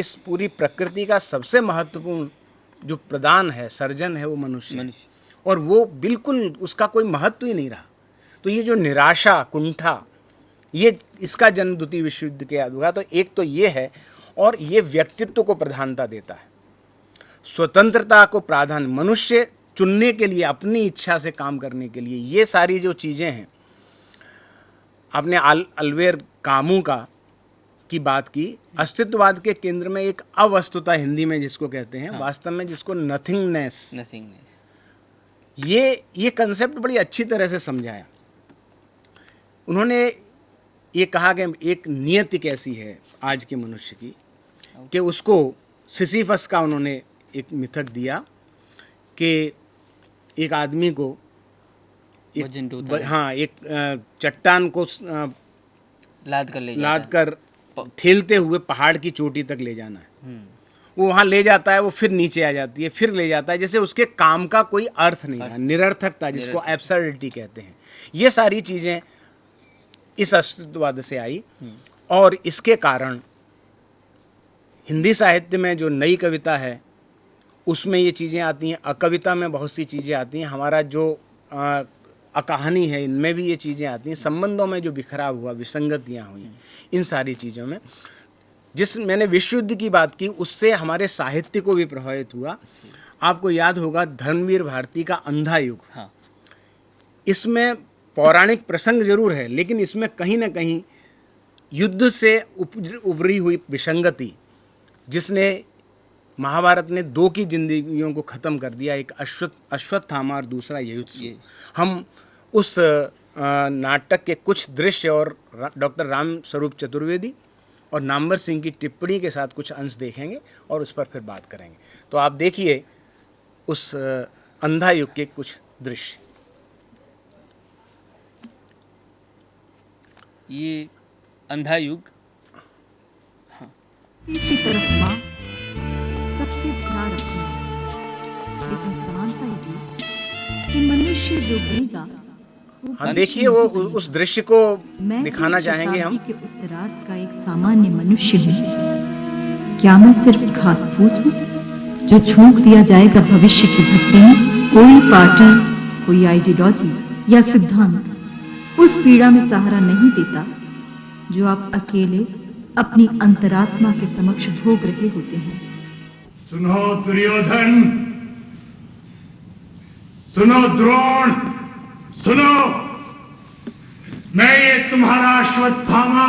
इस पूरी प्रकृति का सबसे महत्वपूर्ण जो प्रदान है, सर्जन है, वो मनुष्य। और वो बिल्कुल उसका कोई महत्व ही नहीं रहा। तो ये जो निराशा, कुंठा, ये इसका जन्म द्वितीय विश्व युद्ध के बाद हुआ। तो एक तो ये है, और ये व्यक्तित्व को प्रधानता देता है, स्वतंत्रता को प्राधान्य, मनुष्य चुनने के लिए, अपनी इच्छा से काम करने के लिए। ये सारी जो चीज़ें हैं, आपने अल्बेर कामू की बात की। अस्तित्ववाद के केंद्र में एक अवस्तुता, हिंदी में जिसको कहते हैं, वास्तव में जिसको नथिंगनेस, ये कंसेप्ट बड़ी अच्छी तरह से समझाया उन्होंने। ये कहा कि एक नियति कैसी है आज के मनुष्य की, कि उसको सिसिफस का उन्होंने एक मिथक दिया कि एक आदमी को एक चट्टान को लाद कर ठेलते हुए पहाड़ की चोटी तक ले जाना है। वो वहाँ ले जाता है, वो फिर नीचे आ जाती है, फिर ले जाता है, जैसे उसके काम का कोई अर्थ नहीं है, निरर्थकता, जिसको एब्सर्डिटी कहते हैं। ये सारी चीज़ें इस अस्तित्ववाद से आई, और इसके कारण हिंदी साहित्य में जो नई कविता है उसमें ये चीज़ें आती हैं, अकविता में बहुत सी चीज़ें आती हैं, हमारा जो अकहानी है इनमें भी ये चीज़ें आती हैं, संबंधों में जो बिखराव हुआ, विसंगतियाँ हुई, इन सारी चीज़ों में। जिस मैंने विश्व युद्ध की बात की, उससे हमारे साहित्य को भी प्रभावित हुआ। आपको याद होगा धर्मवीर भारती का अंधा युग। इसमें पौराणिक प्रसंग जरूर है, लेकिन इसमें कहीं ना कहीं युद्ध से उभरी हुई विसंगति, जिसने महाभारत ने दो की जिंदगियों को ख़त्म कर दिया, एक अश्वत्थामा और दूसरा युयुत्सु। हम उस नाटक के कुछ दृश्य और डॉक्टर राम स्वरूप चतुर्वेदी और नामवर सिंह की टिप्पणी के साथ कुछ अंश देखेंगे और उस पर फिर बात करेंगे। तो आप देखिए उस अंधा युग के कुछ दृश्य। ये अंधा युग। तीसरी तरफ माँ सबके ध्यान रखना, लेकिन समानता ये कि मनुष्य जो बनेगा। हाँ, देखिए वो उस दृश्य को दिखाना चाहेंगे हम। के उत्तरार्ध का एक सामान्य मनुष्य हूँ। क्या मैं सिर्फ घास फूस हूँ जो झोंक दिया जाएगा भविष्य की भट्टी में? कोई पार्टी, कोई आइडियोलॉजी या सिद्धांत उस पीड़ा में सहारा नहीं देता जो आप अकेले अपनी अंतरात्मा के समक्ष भोग रहे होते हैं। सुनो दुर्योधन, सुनो द्रोण, सुनो, मैं ये तुम्हारा अश्वत्थामा,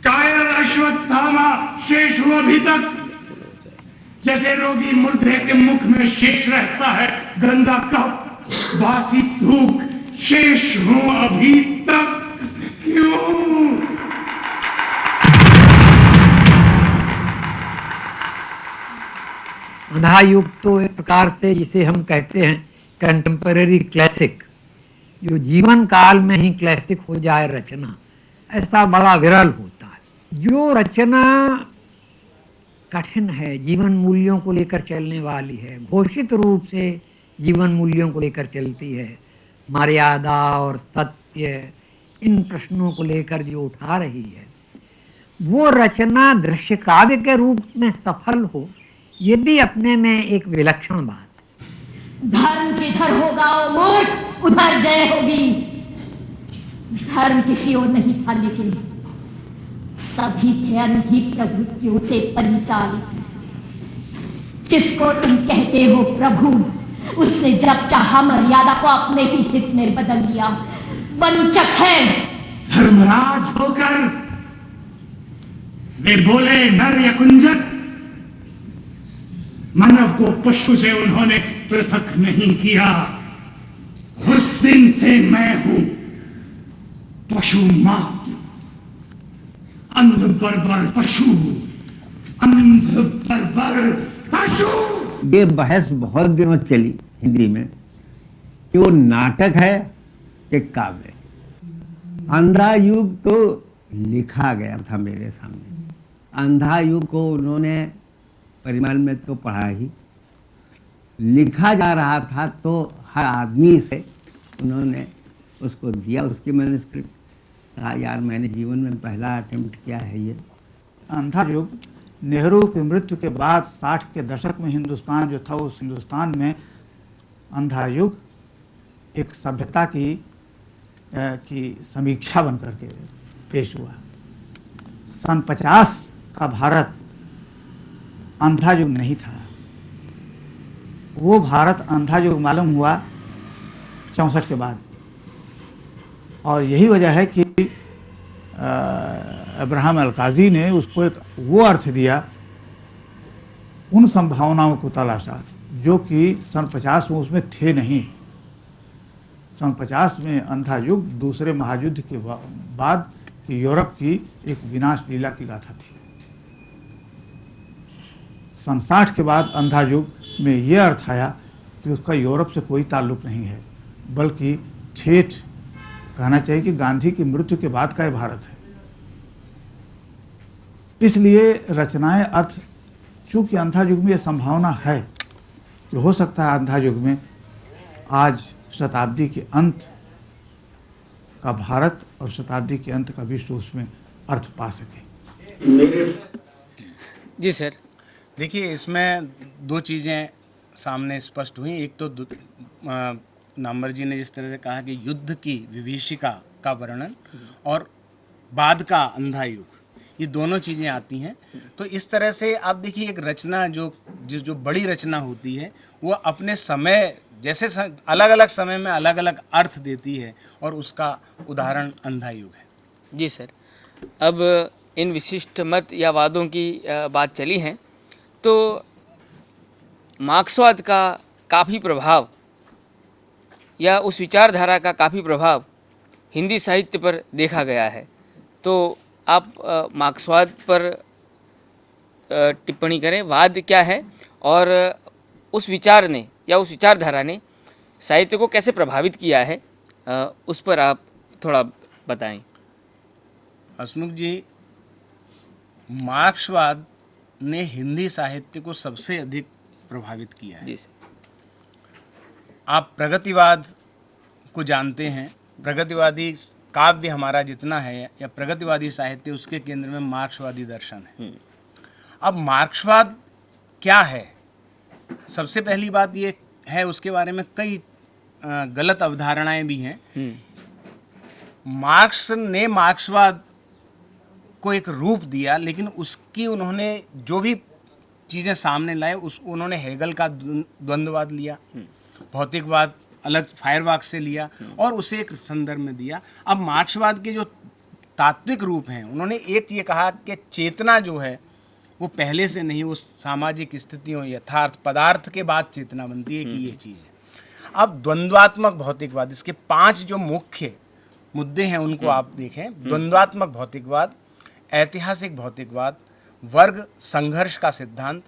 कायर अश्वत्थामा शेष हूं अभी तक। जैसे रोगी मुर्दे के मुख में शेष रहता है गंदा कप, बासी थूक, शेष हूं अभी तक। क्यों? अंधा युग तो एक प्रकार से जिसे हम कहते हैं कंटेम्पररी क्लासिक, जो जीवन काल में ही क्लासिक हो जाए रचना, ऐसा बड़ा विरल होता है। जो रचना कठिन है, जीवन मूल्यों को लेकर चलने वाली है, घोषित रूप से जीवन मूल्यों को लेकर चलती है, मर्यादा और सत्य, इन प्रश्नों को लेकर जो उठा रही है, वो रचना दृश्य काव्य के रूप में सफल हो, ये भी अपने में एक विलक्षण बात। धर्म जिधर होगा ओ मूर्ख, उधर जय होगी। धर्म किसी और नहीं था, लेकिन सभी थे अंधी प्रवृत्तियों से परिचालित। जिसको तुम कहते हो प्रभु, उसने जब चाहा मर्यादा को अपने ही हित में बदल लिया। वंचक है। धर्मराज होकर वे बोले नर या कुंजक, मानव को पशु से उन्होंने पृथक नहीं किया। उस दिन से मैं हूं पशु मात्र, अंध बर्बर पशु, अंध बर्बर पशु। ये बहस बहुत दिनों चली हिंदी में कि वो नाटक है कि काव्य। अंधा युग तो लिखा गया था मेरे सामने। अंधा युग को उन्होंने परिमल में तो पढ़ा ही, लिखा जा रहा था, तो हर आदमी से उन्होंने उसको दिया, उसकी मैन्युस्क्रिप्ट। कहा यार मैंने जीवन में पहला अटेम्प्ट किया है ये, अंधा युग नेहरू की मृत्यु के बाद 60 के दशक में हिंदुस्तान जो था, उस हिंदुस्तान में अंधा युग एक सभ्यता की समीक्षा बन करके पेश हुआ। सन 50 का भारत अंधा युग नहीं था, वो भारत अंधा युग मालूम हुआ 64 के बाद। और यही वजह है कि अब्राहम अल-काज़ी ने उसको एक वो अर्थ दिया, उन संभावनाओं को तलाशा जो कि सन 50 में उसमें थे नहीं। सन 50 में अंधा युग दूसरे महायुद्ध के बाद की यूरोप की एक विनाश लीला की गाथा थी। सन 60 के बाद अंधा युग में यह अर्थ आया कि उसका यूरोप से कोई ताल्लुक नहीं है, बल्कि ठेठ कहना चाहिए कि गांधी की मृत्यु के बाद का यह भारत है। इसलिए रचनाएं अर्थ, चूंकि अंधा युग में यह संभावना है कि हो सकता है अंधा युग में आज शताब्दी के अंत का भारत और शताब्दी के अंत का विश्व उसमें अर्थ पा सके। जी सर। देखिए, इसमें दो चीज़ें सामने स्पष्ट हुई। एक तो नामवर जी ने जिस तरह से कहा कि युद्ध की विभीषिका का वर्णन और बाद का अंधा युग, ये दोनों चीज़ें आती हैं। तो इस तरह से आप देखिए, एक रचना जो बड़ी रचना होती है वो अपने समय, जैसे अलग अलग समय में अलग अलग अर्थ देती है, और उसका उदाहरण अंधा युग है। जी सर। अब इन विशिष्ट मत या वादों की बात चली है, तो मार्क्सवाद का काफ़ी प्रभाव या उस विचारधारा का काफ़ी प्रभाव हिंदी साहित्य पर देखा गया है। तो आप मार्क्सवाद पर टिप्पणी करें, वाद क्या है और उस विचार ने या उस विचारधारा ने साहित्य को कैसे प्रभावित किया है, उस पर आप थोड़ा बताएं। हसमुख जी, मार्क्सवाद ने हिंदी साहित्य को सबसे अधिक प्रभावित किया है। जी सर। आप प्रगतिवाद को जानते हैं। प्रगतिवादी काव्य हमारा जितना है या प्रगतिवादी साहित्य, उसके केंद्र में मार्क्सवादी दर्शन है। अब मार्क्सवाद क्या है? सबसे पहली बात ये है, उसके बारे में कई गलत अवधारणाएं भी हैं। मार्क्स ने मार्क्सवाद को एक रूप दिया, लेकिन उसकी उन्होंने जो भी चीज़ें सामने लाए, उन्होंने हेगल का द्वंद्ववाद लिया, भौतिकवाद अलग फायरवाक से लिया और उसे एक संदर्भ में दिया। अब मार्क्सवाद के जो तात्विक रूप हैं, उन्होंने एक ये कहा कि चेतना जो है वो पहले से नहीं, वो सामाजिक स्थितियों, यथार्थ, पदार्थ के बाद चेतना बनती है, कि ये चीज़ है। अब द्वंद्वात्मक भौतिकवाद, इसके 5 जो मुख्य मुद्दे हैं उनको आप देखें। द्वंद्वात्मक भौतिकवाद, ऐतिहासिक भौतिकवाद, वर्ग संघर्ष का सिद्धांत,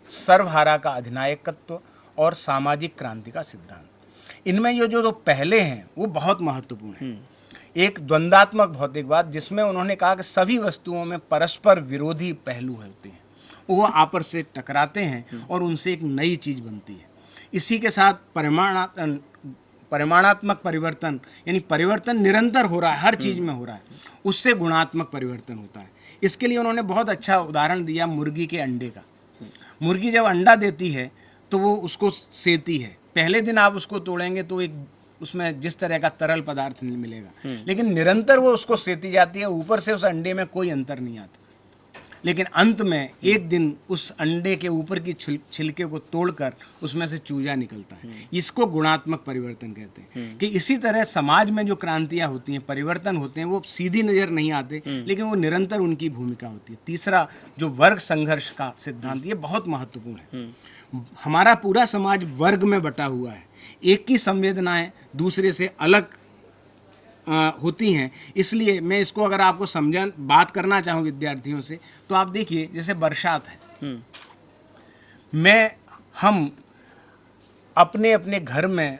सर्वहारा का अधिनायकत्व और सामाजिक क्रांति का सिद्धांत। इनमें ये जो पहले हैं वो बहुत महत्वपूर्ण है। एक द्वंद्वात्मक भौतिकवाद, जिसमें उन्होंने कहा कि सभी वस्तुओं में परस्पर विरोधी पहलू होते हैं, वो आपस से टकराते हैं और उनसे एक नई चीज़ बनती है। इसी के साथ परिमाणात्मक परिवर्तन, यानी परिवर्तन निरंतर हो रहा है, हर चीज़ में हो रहा है, उससे गुणात्मक परिवर्तन होता है। इसके लिए उन्होंने बहुत अच्छा उदाहरण दिया मुर्गी के अंडे का। मुर्गी जब अंडा देती है तो वो उसको सेती है। पहले दिन आप उसको तोड़ेंगे तो एक उसमें जिस तरह का तरल पदार्थ मिलेगा, लेकिन निरंतर वो उसको सेती जाती है, ऊपर से उस अंडे में कोई अंतर नहीं आता। लेकिन अंत में एक दिन उस अंडे के ऊपर की छिलके को तोड़कर उसमें से चूजा निकलता है। इसको गुणात्मक परिवर्तन कहते हैं। कि इसी तरह समाज में जो क्रांतियाँ होती हैं, परिवर्तन होते हैं, वो सीधी नज़र नहीं आते, लेकिन वो निरंतर उनकी भूमिका होती है। तीसरा जो वर्ग संघर्ष का सिद्धांत, ये बहुत महत्वपूर्ण है। हमारा पूरा समाज वर्ग में बटा हुआ है, एक की संवेदनाएं दूसरे से अलग होती हैं। इसलिए मैं इसको अगर आपको बात करना चाहूँ विद्यार्थियों से, तो आप देखिए जैसे बरसात है, हम अपने अपने घर में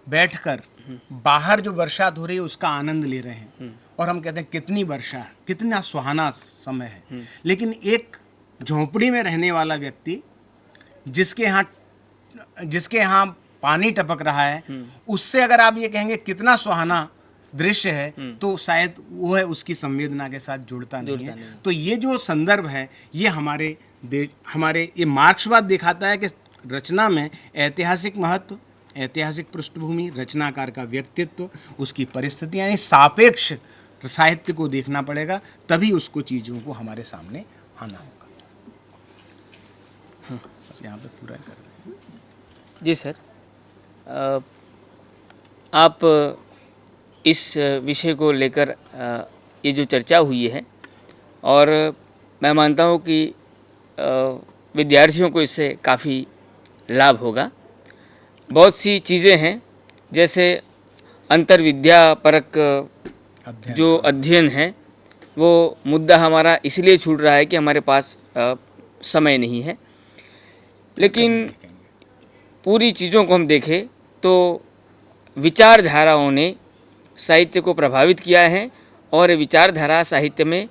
बैठकर बाहर जो बरसात हो रही है उसका आनंद ले रहे हैं, और हम कहते हैं कितनी वर्षा है, कितना सुहाना समय है। लेकिन एक झोंपड़ी में रहने वाला व्यक्ति, जिसके यहाँ पानी टपक रहा है, उससे अगर आप ये कहेंगे कितना सुहाना दृश्य है तो शायद वो है उसकी संवेदना के साथ जुड़ता नहीं है। तो ये जो संदर्भ है ये हमारे ये मार्क्सवाद दिखाता है कि रचना में ऐतिहासिक महत्व, ऐतिहासिक पृष्ठभूमि, रचनाकार का व्यक्तित्व, उसकी परिस्थितियाँ, यानी सापेक्ष साहित्य को देखना पड़ेगा, तभी उसको चीज़ों को हमारे सामने आना होगा। हाँ, यहाँ पे पूरा कर रहे हैं। जी सर, आप इस विषय को लेकर ये जो चर्चा हुई है, और मैं मानता हूँ कि विद्यार्थियों को इससे काफ़ी लाभ होगा। बहुत सी चीज़ें हैं, जैसे अंतर्विद्यापरक जो अध्ययन है वो मुद्दा हमारा इसलिए छूट रहा है कि हमारे पास समय नहीं है, लेकिन पूरी चीज़ों को हम देखें तो विचारधाराओं ने साहित्य को प्रभावित किया है, और विचारधारा साहित्य में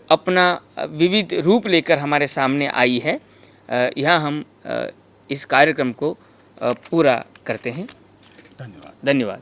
अपना विविध रूप लेकर हमारे सामने आई है। यहाँ हम इस कार्यक्रम को पूरा करते हैं। धन्यवाद। धन्यवाद।